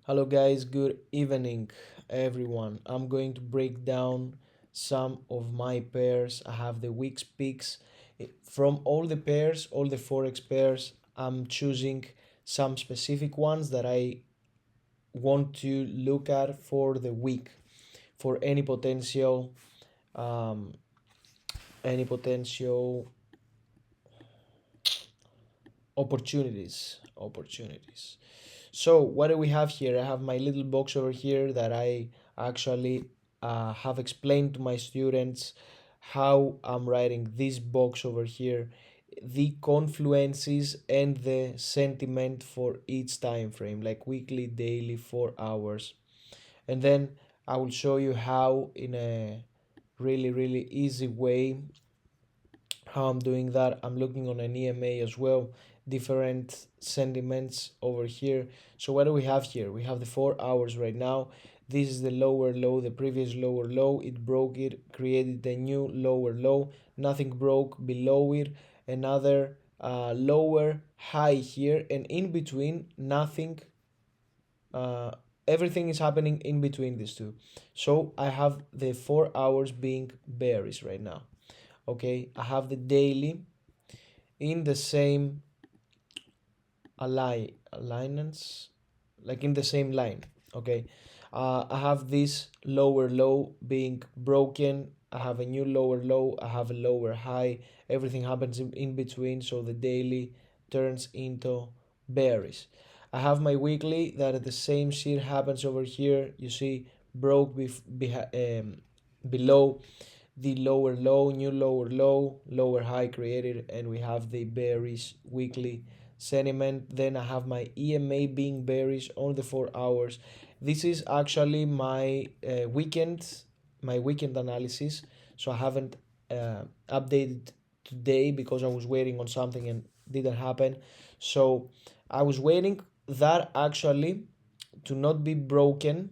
Hello guys, good evening everyone. I'm going to break down some of my pairs. I have the week's picks. From all the pairs, all the forex pairs. I'm choosing some specific ones that I want to look at for the week for um, any potential opportunities. So what do we have here? I have my little box over here that I actually have explained to my students how I'm writing this box over here, the confluences and the sentiment for each time frame, like weekly, daily, 4 hours. And then I will show you how in a really easy way how I'm doing that. I'm looking on an EMA as well, different sentiments over here. So what do we have here? We have the 4 hours right now. This is the lower low, the previous lower low. It broke it, created a new lower low. Nothing broke below it. Another lower high here, and in between, nothing. Uh, Everything is happening in between these two. So I have the 4 hours being bearish right now. Okay, I have the daily in the same alignments, like in the same line. Okay, I have this lower low being broken. I have a new lower low. I have a lower high. Everything happens in between, so the daily turns into bearish. I have my weekly that the same shit happens over here. You see, broke below the lower low, new lower low, lower high created, and we have the bearish weekly sentiment. Then I have my EMA being bearish on the 4 hours. This is actually my weekend analysis. So I haven't updated today because I was waiting on something and didn't happen. So I was waiting that actually to not be broken,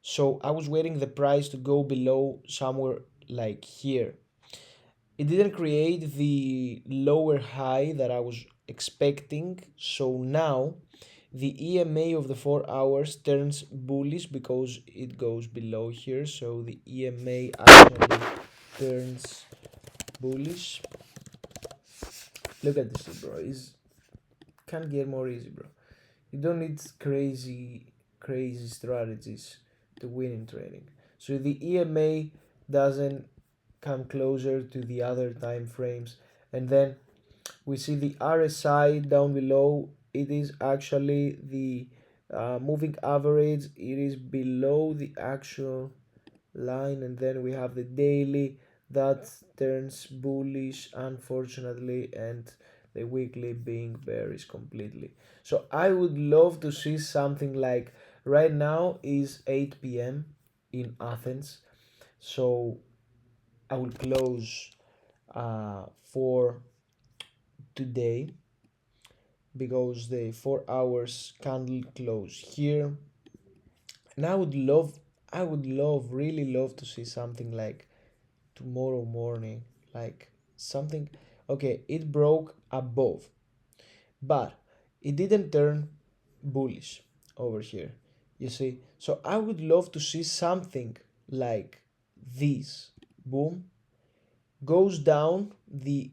so I was waiting the price to go below somewhere like here. It didn't create the lower high that I was expecting. So now the EMA of the 4 hours turns bullish because it goes below here. So the EMA actually turns bullish. Look at this, bro. It can't get more easy, bro. You don't need crazy strategies to win in trading. So the EMA doesn't come closer to the other time frames, and then we see the RSI down below. It is actually the moving average. It is below the actual line, and then we have the daily that turns bullish, unfortunately, and the weekly being bearish completely. So I would love to see something like right now is 8 p.m. in Athens, so I will close for today because the 4 hours candle close here, and I would love really love to see something like tomorrow morning, like something. Okay, it broke above, but it didn't turn bullish over here, you see. So I would love to see something like this. Boom, goes down the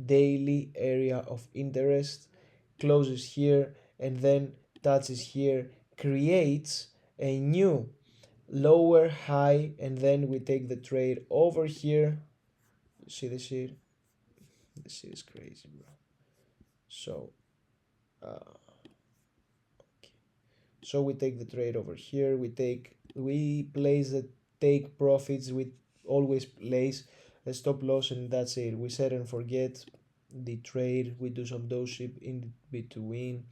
daily area of interest, closes here, and then touches here, creates a new lower high, and then we take the trade over here. You see the shit? This shit is crazy, bro. So uh, so we take the trade over here. We place the take profits. We always place a stop loss, and that's it. We set and forget the trade. We do some dose ship in between.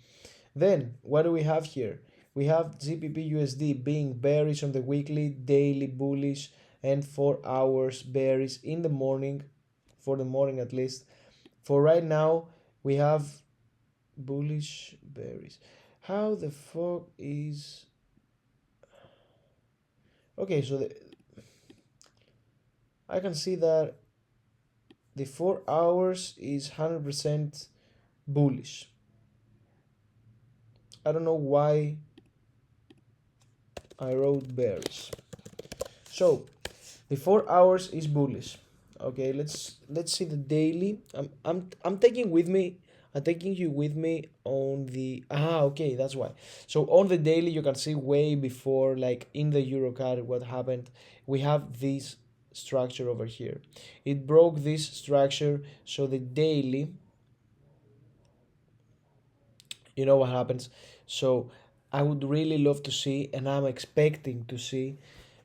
Then what do we have here? We have GBP USD being bearish on the weekly, daily bullish, and 4 hours bearish in the morning, for the morning at least. For right now, we have bullish bearish. How the fuck is... Okay, so I can see that the 4 hours is 100% bullish. I don't know why I wrote bearish. So the 4 hours is bullish. Okay, let's see the daily. I'm taking with me. I'm taking you with me on the okay, that's why. So on the daily you can see way before, like in the Eurocard, what happened. We have this structure over here. It broke this structure, so the daily, you know what happens. So I would really love to see, and I'm expecting to see,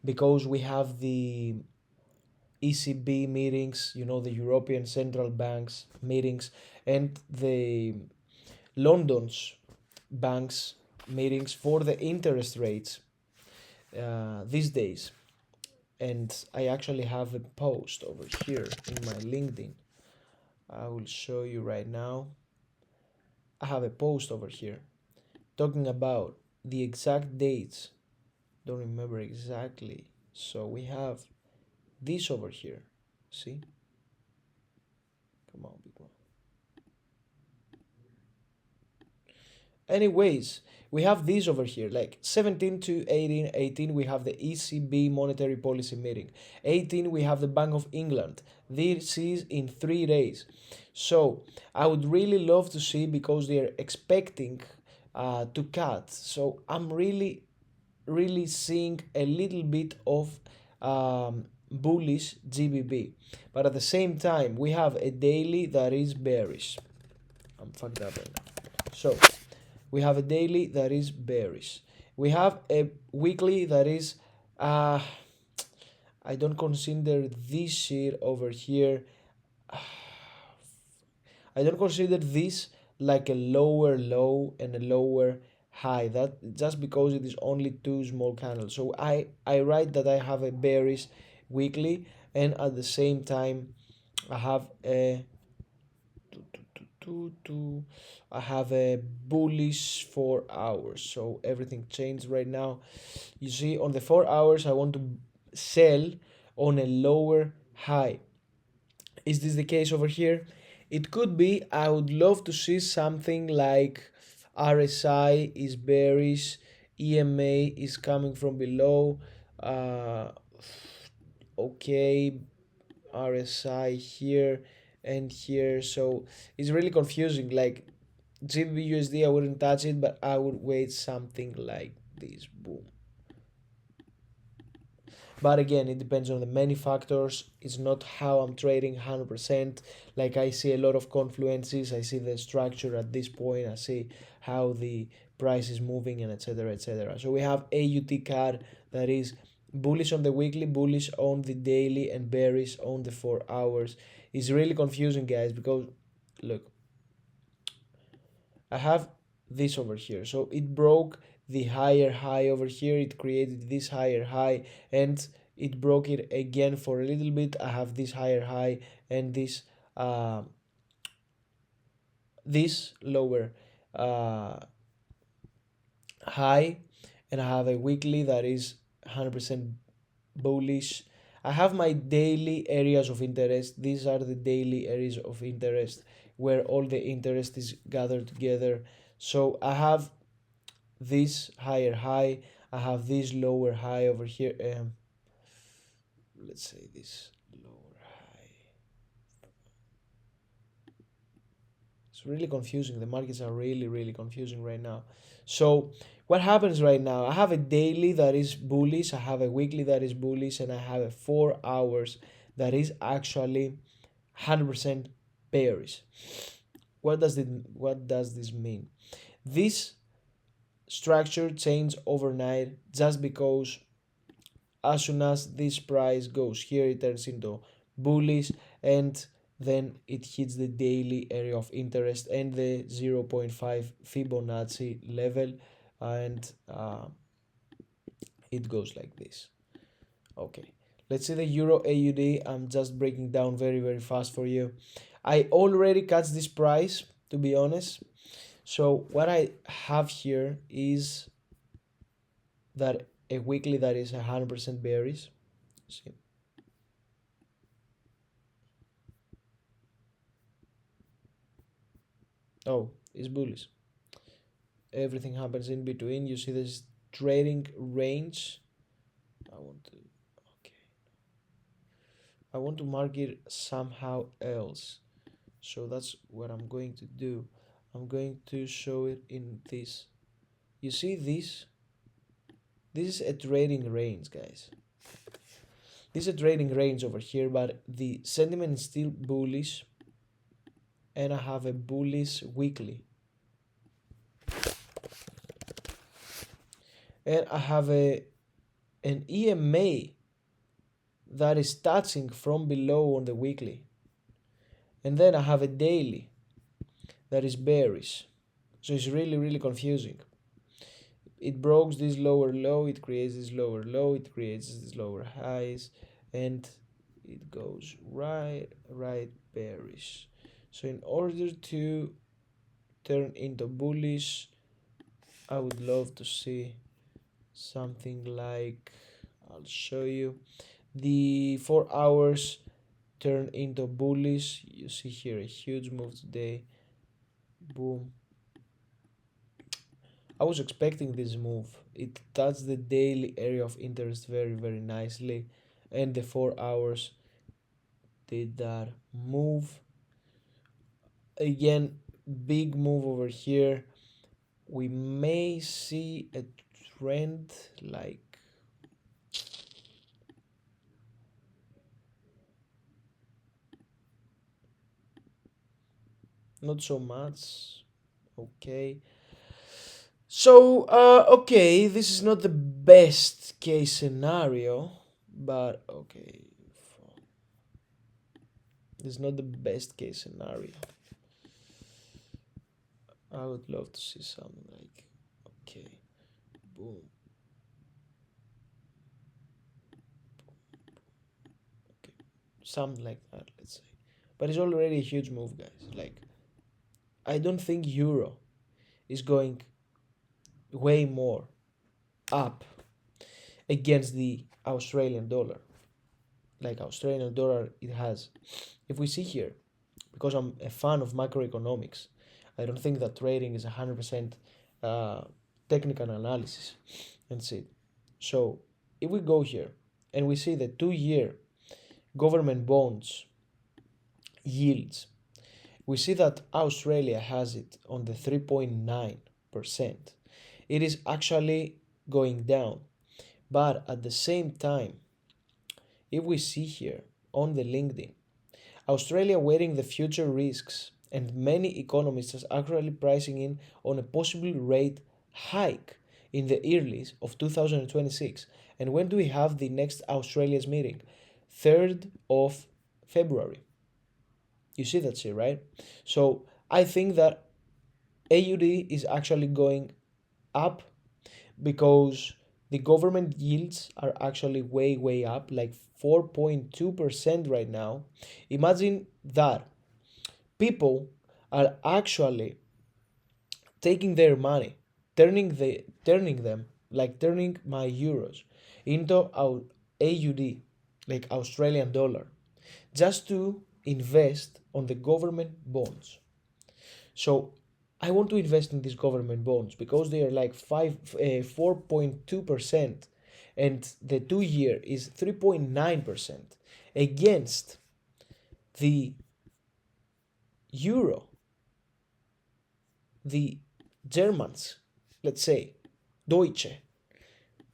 because we have the ECB meetings, you know, the European Central Bank's meetings, and the London's banks meetings for the interest rates these days. And I actually have a post over here in my LinkedIn. I will show you right now. I have a post over here talking about the exact dates. Don't remember exactly. So we have this over here. See? Come on, people. Anyways, we have these over here, like 17 to 18. 18 we have the ECB monetary policy meeting. 18 we have the Bank of England. This is in 3 days. So I would really love to see, because they're expecting to cut. So I'm really seeing a little bit of bullish GBP. But at the same time, we have a daily that is bearish. I'm fucked up right now. So we have a daily that is bearish. We have a weekly that is I don't consider this shit over here. I don't consider this like a lower low and a lower high. That just because it is only two small candles. So I write that I have a bearish weekly, and at the same time I have a I have a bullish 4 hours. So everything changed right now. You see, on the 4 hours, I want to sell on a lower high. Is this the case over here? It could be. I would love to see something like RSI is bearish, EMA is coming from below. Okay, RSI here and here. So it's really confusing. Like GBP I wouldn't touch it, but I would wait something like this. Boom. But again, it depends on the many factors. It's not how I'm trading 100%. Like I see a lot of confluences. I see the structure at this point. I see how the price is moving, and etc. etc. So we have AUT card that is bullish on the weekly, bullish on the daily, and bearish on the 4 hours. It's really confusing, guys, because look, I have this over here. So it broke the higher high over here. It created this higher high, and it broke it again for a little bit. I have this higher high and uh, this lower uh, high, and I have a weekly that is 100% bullish. I have my daily areas of interest. These are the daily areas of interest where all the interest is gathered together. So I have this higher high, I have this lower high over here. Let's say this lower high. It's really confusing. The markets are really confusing right now. So what happens right now? I have a daily that is bullish, I have a weekly that is bullish, and I have a 4 hours that is actually 100% bearish. What does this mean? This structure changed overnight just because as soon as this price goes here, it turns into bullish, and then it hits the daily area of interest and the zero point 0.5 Fibonacci level, and it goes like this. Okay, let's see the Euro AUD. I'm just breaking down very fast for you. I already cut this price, to be honest. So what I have here is that a weekly that is 100% bearish. See, oh, it's bullish. Everything happens in between. You see this trading range. I want to, okay, I want to mark it somehow else. So that's what I'm going to do. I'm going to show it in this. You see this? This is a trading range, guys. This is a trading range over here, but the sentiment is still bullish, and I have a bullish weekly. And I have an EMA that is touching from below on the weekly. And then I have a daily that is bearish. So it's really, really confusing. It broke this lower low, it creates this lower low, it creates this lower highs, and it goes right bearish. So in order to turn into bullish, I would love to see something like, I'll show you, the 4 hours turn into bullish. You see here a huge move today. Boom. I was expecting this move. It touched the daily area of interest very nicely, and the 4 hours did that move. Again, big move over here. We may see a trend like, not so much. Okay. So, okay, this is not the best case scenario, but okay. This is not the best case scenario. I would love to see something like, okay, boom. Okay, something like that, let's say. But it's already a huge move, guys. Like, I don't think euro is going way more up against the Australian dollar. Like Australian dollar, it has. If we see here, because I'm a fan of macroeconomics, I don't think that trading is 100% uh, technical analysis and see. So if we go here and we see the 2 year government bonds yields, we see that Australia has it on the 3.9%. It is actually going down. But at the same time, if we see here on the LinkedIn, Australia weighing the future risks, and many economists are actually pricing in on a possible rate hike in the early of 2026. And when do we have the next Australia's meeting? 3rd of February. You see that here, right? So I think that AUD is actually going up because the government yields are actually way up, like 4.2% right now. Imagine that people are actually taking their money, turning them, like turning my euros into our AUD, like Australian dollar, just to invest on the government bonds. So I want to invest in these government bonds because they are like 4.2%, and the 2 year is 3.9% against the euro, the Germans, let's say, Deutsche,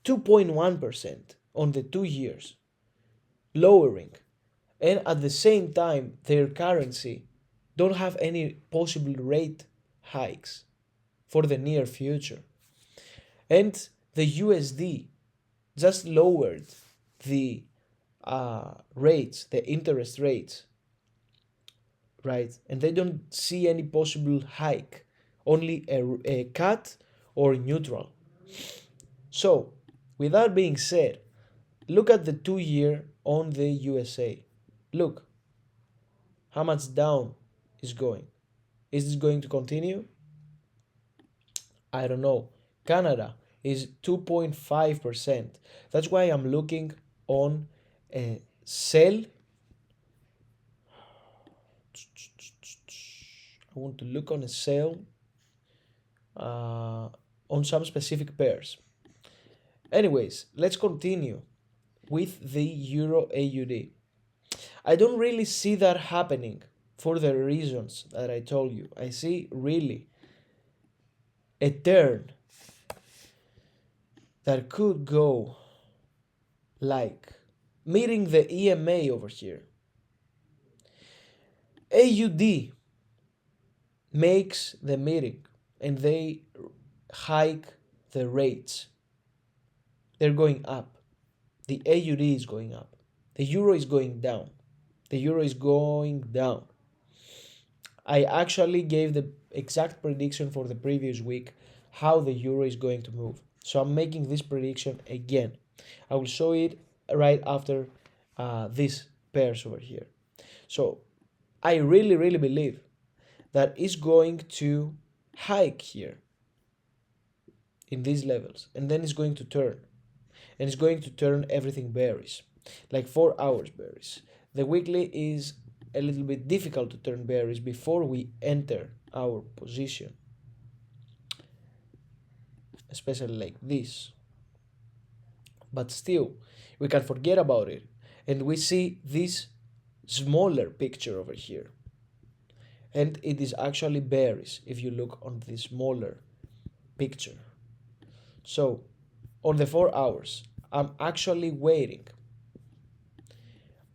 2.1% on the 2 years, lowering. And at the same time, their currency don't have any possible rate hikes for the near future. And the USD just lowered the rates, the interest rates, right? And they don't see any possible hike, only a cut or neutral. So, with that being said, look at the 2 year on the USA. Look how much down is going. Is this going to continue? I don't know. Canada is 2.5%. That's why I'm looking on a sell. I want to look on a sell on some specific pairs. Anyways, let's continue with the Euro AUD. I don't really see that happening for the reasons that I told you. I see really a turn that could go like meeting the EMA over here. AUD makes the meeting and they hike the rates. They're going up. The AUD is going up. The euro is going down. The euro is going down. I actually gave the exact prediction for the previous week how the euro is going to move. So I'm making this prediction again. I will show it right after these pairs over here. So I really believe that it's going to hike here in these levels and then it's going to turn. And it's going to turn everything bearish, like 4 hours bearish. The weekly is a little bit difficult to turn bearish before we enter our position, especially like this. But still, we can forget about it and we see this smaller picture over here. And it is actually bearish if you look on the smaller picture. So, on the 4 hours, I'm actually waiting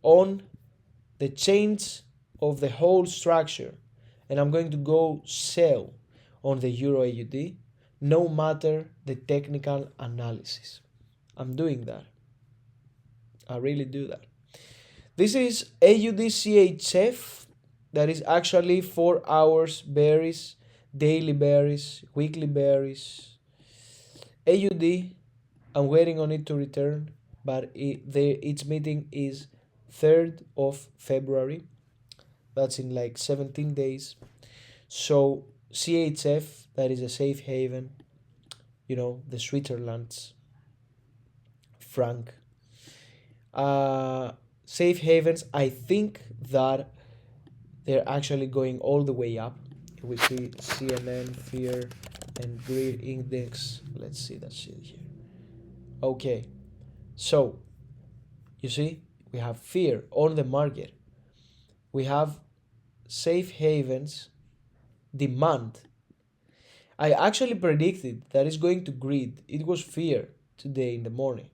on the change of the whole structure and I'm going to go sell on the Euro AUD no matter the technical analysis. I'm doing that. I really do that. This is AUD CHF that is actually 4 hours bearish, daily bearish, weekly bearish. AUD, I'm waiting on it to return, but its meeting is 3rd of February. That's in like 17 days. So CHF, that is a safe haven, the Switzerland's franc. Safe havens, I think that they're actually going all the way up. We see CNN, fear, and greed index. Let's see that shit here. Okay, so you see, we have fear on the market. We have safe havens demand. I actually predicted that it's going to greed. It was fear today in the morning.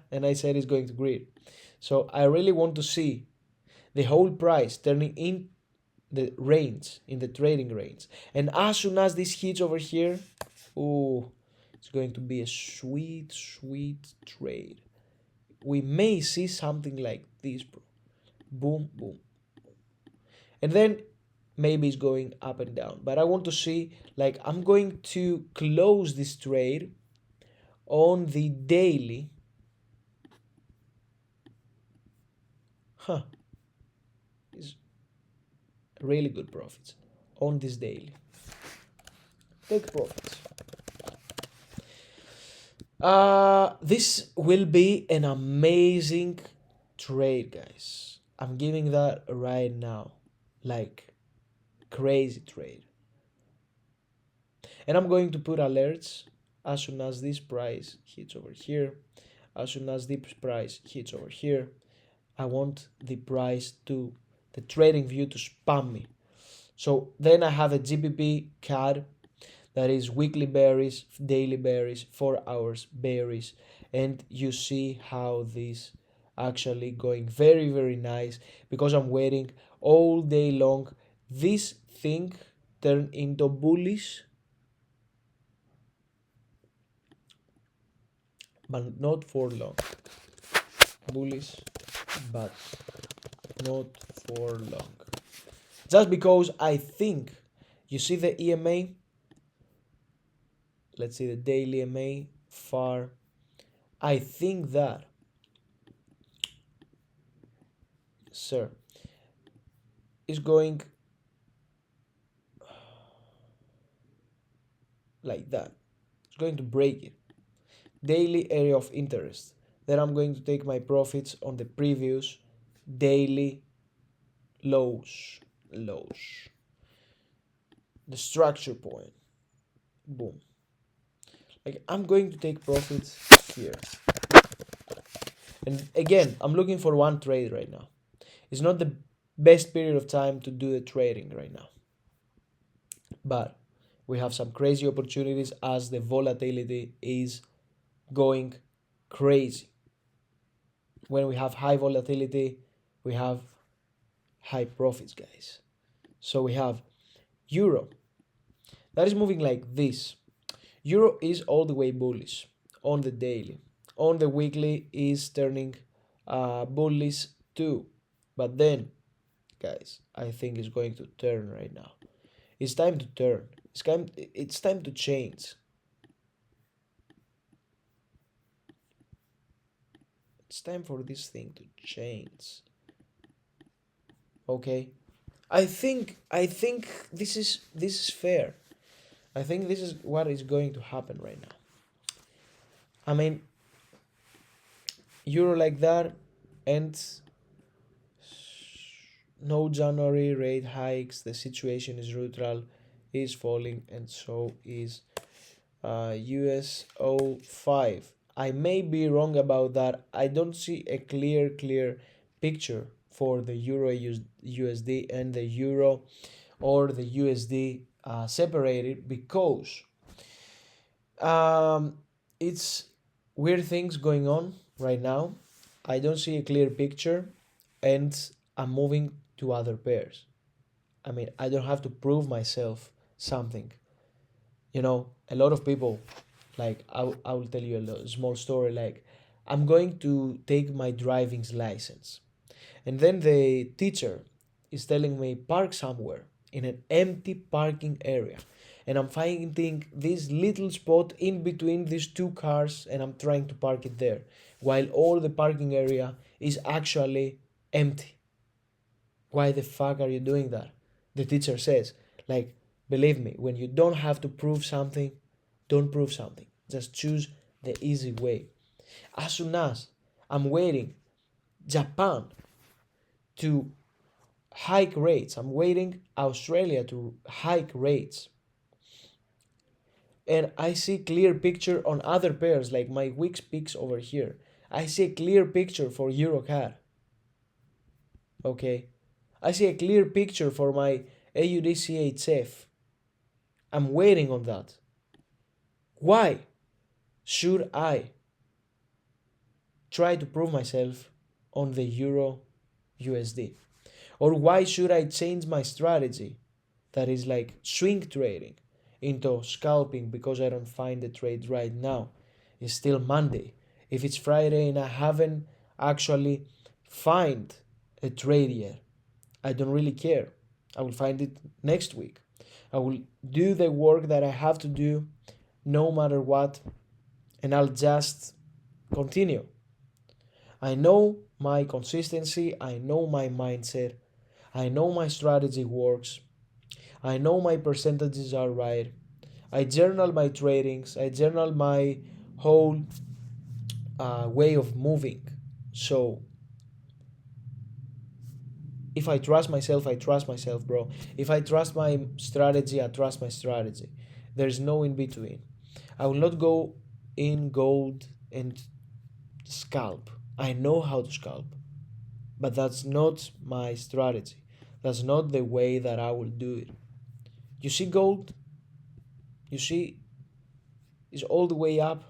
And I said it's going to greed. So I really want to see the whole price turning in the range, in the trading range. And as soon as this hits over here, oh, it's going to be a sweet trade. We may see something like this, bro. Boom, boom. And then maybe it's going up and down. But I want to see, like, I'm going to close this trade on the daily. It's really good profits on this daily. Take profits. This will be an amazing trade, guys. I'm giving that right now. Like, crazy trade. And I'm going to put alerts as soon as this price hits over here. As soon as this price hits over here, I want the price to, the trading view to spam me. So then I have a GBP CAD that is weekly bearish, daily bearish, 4 hours bearish, and you see how this actually going very nice because I'm waiting all day long. This thing turned into bullish, but not for long. Bullish, but not for long. Just because I think, you see the EMA, let's see the daily EMA, far. I think that, sir, is going like that. It's going to break it. Daily area of interest. Then I'm going to take my profits on the previous daily lows. The structure point. Boom. Like I'm going to take profits here. And again, I'm looking for one trade right now. It's not the best period of time to do the trading right now. But we have some crazy opportunities as the volatility is going crazy. When we have high volatility, we have high profits, guys. So we have euro that is moving like this. Euro is all the way bullish on the daily. On the weekly is turning bullish too. But then, guys, I think it's going to turn right now. It's time to turn. It's time to change. It's time for this thing to change. Okay? I think this is fair. I think this is what is going to happen right now. I mean, euro like that, and no January rate hikes. The situation is neutral, is falling, and so is USO5. I may be wrong about that. I don't see a clear picture for the euro USD and the euro or the USD separated, because um, it's weird things going on right now. I don't see a clear picture, and I'm moving to other pairs. I mean, I don't have to prove myself something. A lot of people, like, I will tell you a small story. Like, I'm going to take my driving license, and then the teacher is telling me park somewhere in an empty parking area. And I'm finding this little spot in between these two cars, and I'm trying to park it there, while all the parking area is actually empty. Why the fuck are you doing that? The teacher says, like, believe me, when you don't have to prove something, don't prove something. Just choose the easy way. As soon as I'm waiting Japan to hike rates, I'm waiting Australia to hike rates, and I see clear picture on other pairs like my Wix picks over here. I see a clear picture for EuroCAD. Okay, I see a clear picture for my AUDCHF. I'm waiting on that. Why should I try to prove myself on the Euro USD? Or why should I change my strategy that is like swing trading into scalping because I don't find the trade right now? It's still Monday. If it's Friday and I haven't actually find a trade yet, I don't really care. I will find it next week. I will do the work that I have to do no matter what, and I'll just continue. I know my consistency, I know my mindset, I know my strategy works, I know my percentages are right. I journal my tradings, I journal my whole way of moving. So if I trust myself, I trust myself, bro. If I trust my strategy, I trust my strategy. There's no in between. I will not go in gold and scalp. I know how to scalp, but that's not my strategy. That's not the way that I will do it. You see, gold, you see, is all the way up.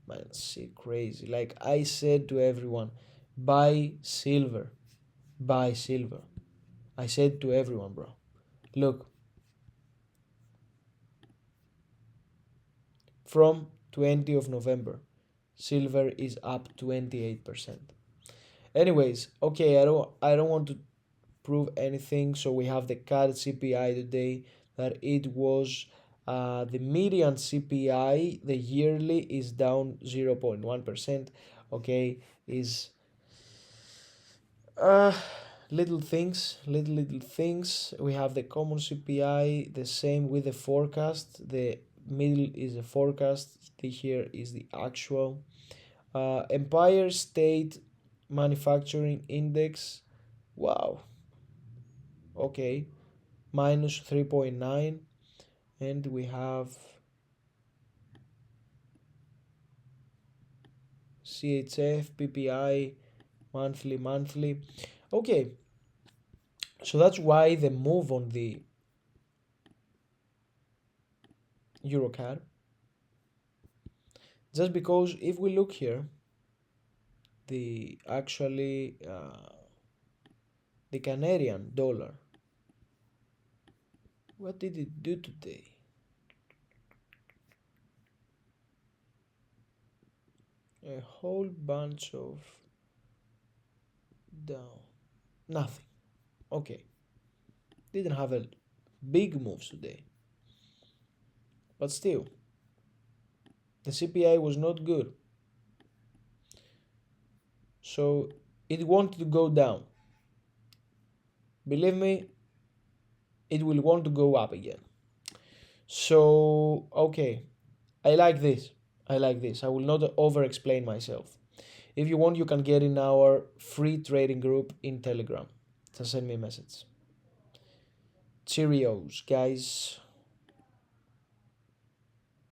Man, shit, crazy. Like I said to everyone, buy silver, buy silver. I said to everyone, bro, look, from 20th of November, silver is up 28%. Anyways, okay, I don't want to prove anything. So we have the CAD CPI today that it was the median CPI, the yearly is down 0.1%. Okay, is uh little things. We have the common CPI, the same with the forecast. The middle is the forecast, the here is the actual. Empire State Manufacturing Index, wow, okay, minus 3.9. And we have CHF, PPI, monthly. Okay, so that's why the move on the Eurocard. Just because if we look here, the actually the Canadian dollar, what did it do today? A whole bunch of down, nothing. Okay, didn't have a big moves today, but still, the CPI was not good, so it wanted to go down. Believe me, it will want to go up again. So, okay, I like this. I like this. I will not over explain myself. If you want, you can get in our free trading group in Telegram. Just send me a message. Cheerios, guys.